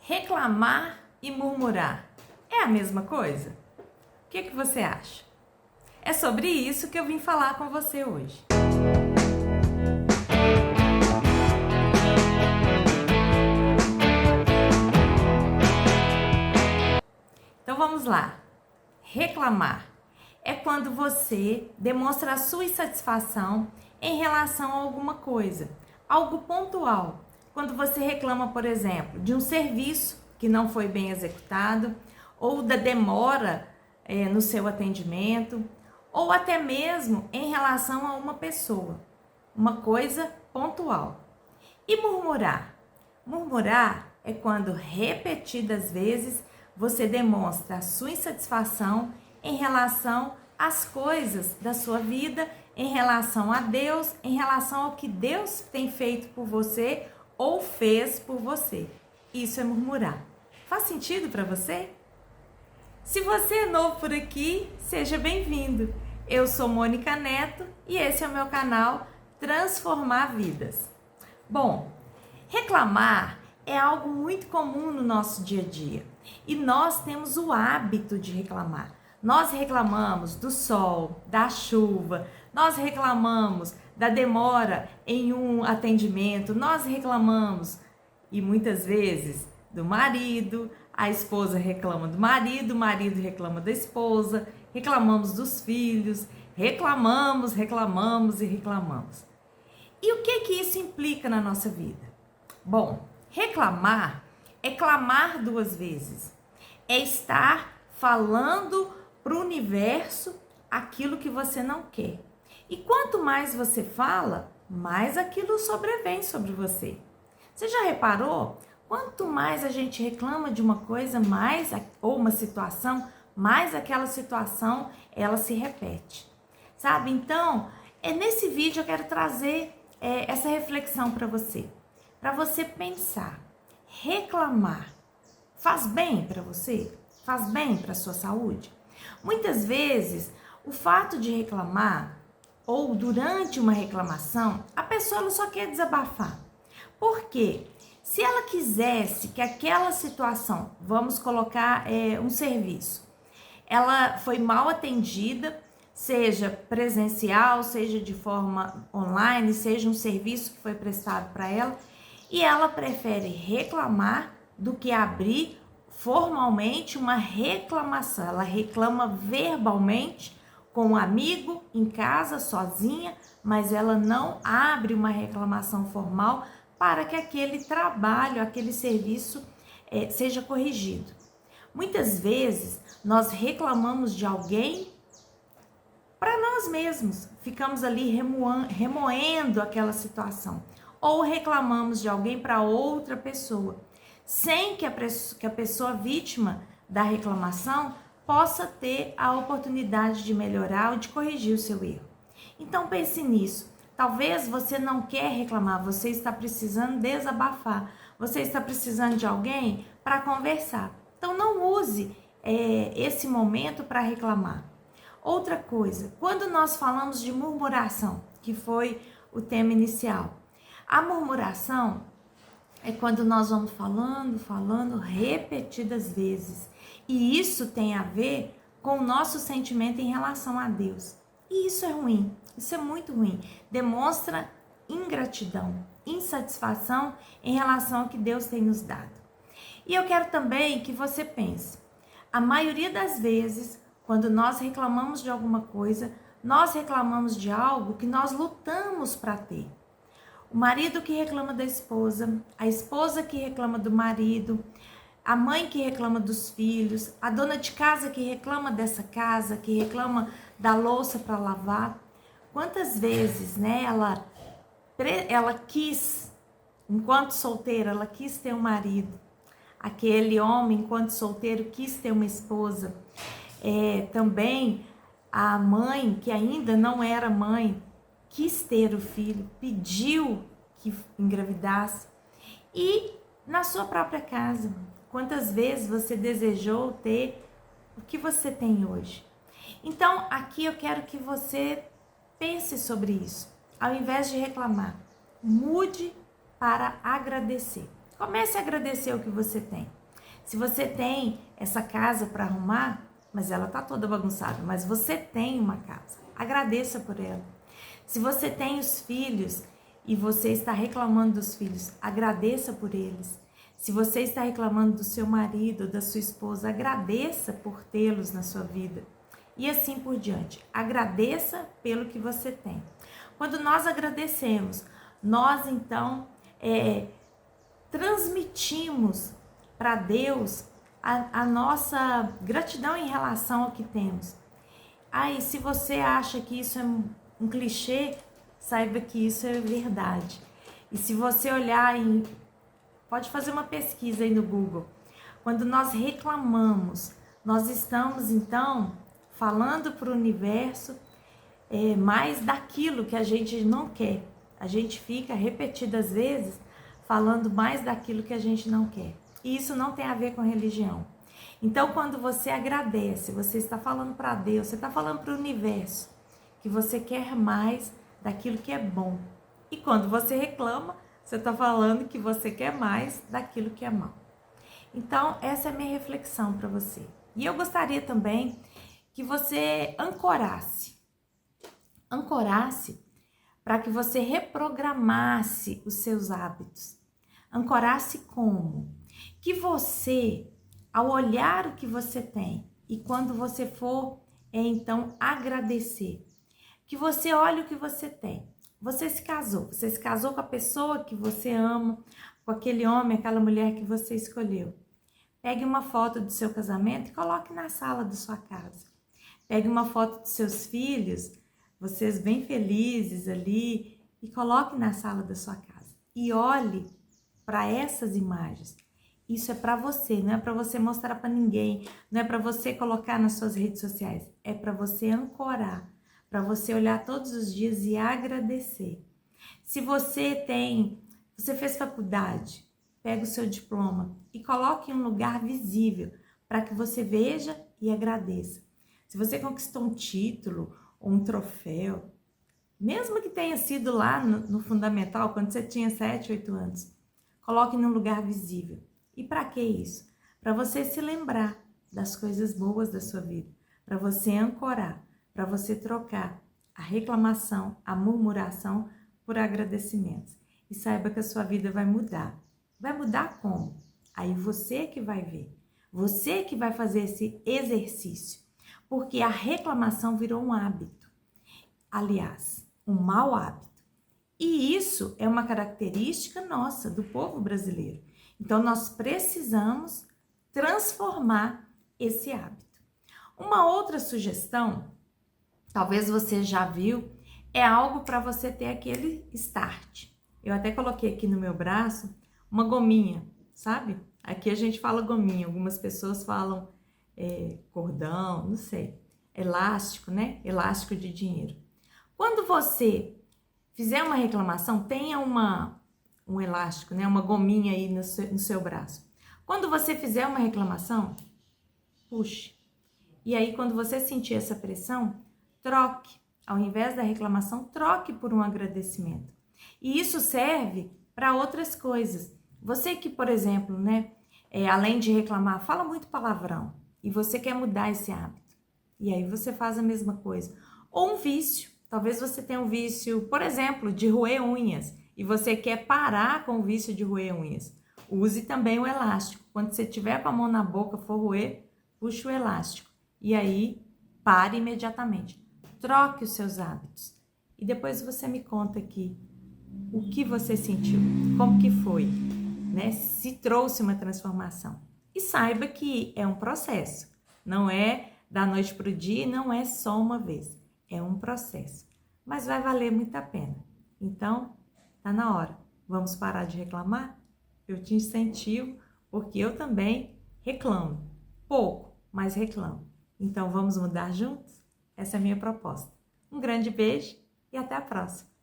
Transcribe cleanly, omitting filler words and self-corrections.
Reclamar e murmurar é a mesma coisa? O que você acha? É sobre isso que eu vim falar com você hoje. Então vamos lá. Reclamar é quando você demonstra a sua insatisfação em relação a alguma coisa, algo pontual. Quando você reclama, por exemplo, de um serviço que não foi bem executado, ou da demora no seu atendimento, ou até mesmo em relação a uma pessoa, uma coisa pontual. E murmurar? Murmurar é quando repetidas vezes você demonstra a sua insatisfação em relação às coisas da sua vida, em relação a Deus, em relação ao que Deus tem feito por você ou fez por você. Isso é murmurar. Faz sentido para você? Se você é novo por aqui, seja bem-vindo. Eu sou Mônica Neto e esse é o meu canal Transformar Vidas. Bom, reclamar é algo muito comum no nosso dia a dia e nós temos o hábito de reclamar. Nós reclamamos do sol, da chuva, nós reclamamos da demora em um atendimento, nós reclamamos e muitas vezes do marido, a esposa reclama do marido, o marido reclama da esposa, reclamamos dos filhos, reclamamos e reclamamos. E o que isso implica na nossa vida? Bom, reclamar é clamar duas vezes, é estar falando para o universo aquilo que você não quer. E quanto mais você fala, mais aquilo sobrevém sobre você. Você já reparou? Quanto mais a gente reclama de uma coisa, mais ou uma situação, mais aquela situação ela se repete. Sabe? Então, nesse vídeo eu quero trazer essa reflexão para você pensar. Reclamar faz bem para você? Faz bem para a sua saúde? Muitas vezes, o fato de reclamar ou durante uma reclamação, a pessoa ela só quer desabafar. Por quê? Se ela quisesse que aquela situação, vamos colocar um serviço, ela foi mal atendida, seja presencial, seja de forma online, seja um serviço que foi prestado para ela, e ela prefere reclamar do que abrir formalmente uma reclamação. Ela reclama verbalmente com um amigo, em casa, sozinha, mas ela não abre uma reclamação formal para que aquele trabalho, aquele serviço seja corrigido. Muitas vezes nós reclamamos de alguém para nós mesmos, ficamos ali remoendo aquela situação, ou reclamamos de alguém para outra pessoa, sem que a pessoa vítima da reclamação possa ter a oportunidade de melhorar ou de corrigir o seu erro. Então pense nisso. Talvez você não quer reclamar, você está precisando desabafar, você está precisando de alguém para conversar. Então não use esse momento para reclamar. Outra coisa, quando nós falamos de murmuração, que foi o tema inicial, a murmuração é quando nós vamos falando repetidas vezes. E isso tem a ver com o nosso sentimento em relação a Deus. E isso é ruim, isso é muito ruim. Demonstra ingratidão, insatisfação em relação ao que Deus tem nos dado. E eu quero também que você pense, a maioria das vezes, quando nós reclamamos de alguma coisa, nós reclamamos de algo que nós lutamos para ter. O marido que reclama da esposa, a esposa que reclama do marido, a mãe que reclama dos filhos, a dona de casa que reclama dessa casa, que reclama da louça para lavar. Quantas vezes, ela quis, enquanto solteira, ela quis ter um marido. Aquele homem, enquanto solteiro, quis ter uma esposa. Também a mãe, que ainda não era mãe, quis ter o filho, pediu que engravidasse. E na sua própria casa, quantas vezes você desejou ter o que você tem hoje? Então, aqui eu quero que você pense sobre isso. Ao invés de reclamar, mude para agradecer. Comece a agradecer o que você tem. Se você tem essa casa para arrumar, mas ela tá toda bagunçada, mas você tem uma casa, agradeça por ela. Se você tem os filhos e você está reclamando dos filhos, agradeça por eles. Se você está reclamando do seu marido, da sua esposa, agradeça por tê-los na sua vida. E assim por diante. Agradeça pelo que você tem. Quando nós agradecemos, nós então transmitimos para Deus a nossa gratidão em relação ao que temos. Aí, se você acha que isso é um clichê, saiba que isso é verdade. E se você olhar pode fazer uma pesquisa aí no Google. Quando nós reclamamos, nós estamos então falando para o universo mais daquilo que a gente não quer. A gente fica repetidas vezes falando mais daquilo que a gente não quer. E isso não tem a ver com religião. Então, quando você agradece, você está falando para Deus, você está falando para o universo que você quer mais daquilo que é bom. E quando você reclama, você está falando que você quer mais daquilo que é mal. Então, essa é a minha reflexão para você. E eu gostaria também que você ancorasse para que você reprogramasse os seus hábitos. Ancorasse como? Que você, ao olhar o que você tem e quando você for, então, agradecer, que você olhe o que você tem. Você se casou com a pessoa que você ama, com aquele homem, aquela mulher que você escolheu. Pegue uma foto do seu casamento e coloque na sala da sua casa. Pegue uma foto dos seus filhos, vocês bem felizes ali, e coloque na sala da sua casa. E olhe para essas imagens. Isso é para você, não é para você mostrar para ninguém, não é para você colocar nas suas redes sociais, é para você ancorar, para você olhar todos os dias e agradecer. Se você fez faculdade, pega o seu diploma e coloque em um lugar visível para que você veja e agradeça. Se você conquistou um título ou um troféu, mesmo que tenha sido lá no fundamental, quando você tinha 7, 8 anos, coloque em um lugar visível. E para que isso? Para você se lembrar das coisas boas da sua vida, para você ancorar, para você trocar a reclamação, a murmuração por agradecimentos. E saiba que a sua vida vai mudar. Vai mudar como? Aí você que vai ver. Você que vai fazer esse exercício. Porque a reclamação virou um hábito. Aliás, um mau hábito. E isso é uma característica nossa, do povo brasileiro. Então, nós precisamos transformar esse hábito. Uma outra sugestão, talvez você já viu, é algo para você ter aquele start. Eu até coloquei aqui no meu braço uma gominha, sabe? Aqui a gente fala gominha, algumas pessoas falam cordão, não sei, elástico, né? Elástico de dinheiro. Quando você fizer uma reclamação, tenha um elástico, né? Uma gominha aí no seu braço. Quando você fizer uma reclamação, puxe. E aí, quando você sentir essa pressão, troque. Ao invés da reclamação, troque por um agradecimento. E isso serve para outras coisas. Você que, por exemplo, né, além de reclamar, fala muito palavrão e você quer mudar esse hábito. E aí você faz a mesma coisa. Ou um vício. Talvez você tenha um vício, por exemplo, de roer unhas e você quer parar com o vício de roer unhas. Use também o elástico. Quando você tiver com a mão na boca, for roer, puxe o elástico. E aí, pare imediatamente. Troque os seus hábitos. E depois você me conta aqui o que você sentiu, como que foi, né? Se trouxe uma transformação. E saiba que é um processo. Não é da noite para o dia, não é só uma vez. É um processo. Mas vai valer muito a pena. Então, tá na hora. Vamos parar de reclamar? Eu te incentivo, porque eu também reclamo. Pouco, mas reclamo. Então, vamos mudar juntos? Essa é a minha proposta. Um grande beijo e até a próxima!